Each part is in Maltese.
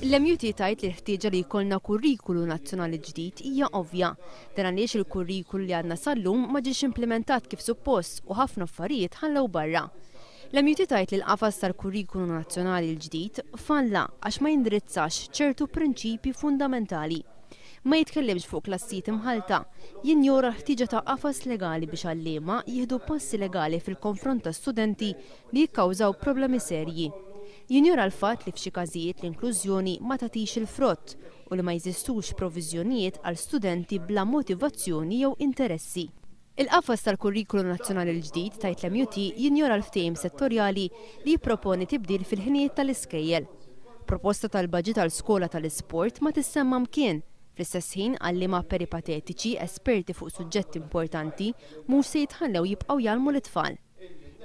L-MUT tajt li ħtieġa li jkollna kurrikulu nazzjonali ġdid hija ovvja. Dan għaliex il-kurrikulu li għandna sal-lum ma ġiex implementat kif suppost u ħafna affarijiet ħallew barra. L-MUT tajt li l-qafas tal-kurrikulu nazzjonali l-ġdid falla għax ma jindirizzax ċertu prinċipji fundamentali. Ma jitkellimx fuq klassijiet imħalta, jinjora ħtiġa ta' qafas legali biex għalliema jieħdu passi legali fil-konfront ta' studenti li jikkawżaw problemi serji. Jinjora l-fatt li f'xi każijiet l-inklużjoni ma tagħtix il-frott u li ma jeżistux proviżjonijiet għal studenti bla motivazzjoni jew interessi. Il-qafas tal-Kurrikulu Nazzjonali l-ġdid tajt l-MUT jinjora l-ftehim settorjali li jipproponi tibdil fil-ħinijiet tal-iskejjel. Proposta tal-baġit tal-skola tal-isport ma tissemma mkien, fl-istess ħin għalliema peripatetiċi esperti fuq suġġetti importanti mhux se jitħallew jibqgħu jgħallmu l-itfal.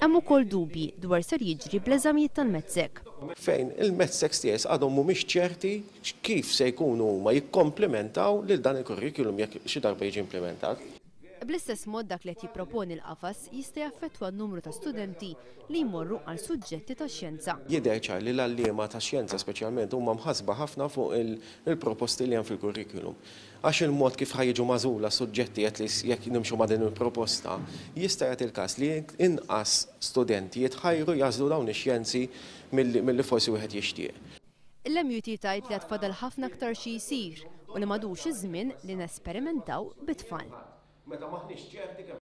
Hemm ukoll dubji dwar ser jiġri bl-eżamijiet tal-Medsek. Fejn il-Medsek stess għadhom mhumiex ċerti kif se jkunu huma jikkomplementaw lil dan il-kurrikulum jekk xi darba jiġi implementat. Bl-istess mod dak li qed jipproponi l-qafas jista' jaffettwa n-numru ta' studenti li jmorru għal suġġetti tax-xjenza. Jidher ċar li l-għalliema tax-xjenza speċjalment huma mħassba ħafna fuq il-proposti li hemm fil-kurrikulum. Għax il-mod kif ħajġu magħżula suġġetti jekk nimxu ma' din il-proposta, jista' jagħti il-każ li inqas studenti jitħajru jażlu dawn ix-xjenzi milli forsi wieħed jixtieq. Il-MUT tajt li qed fadal ħafna aktar xi jsir u li m'għadux iż-żmien li nesperimentaw bit-tfal.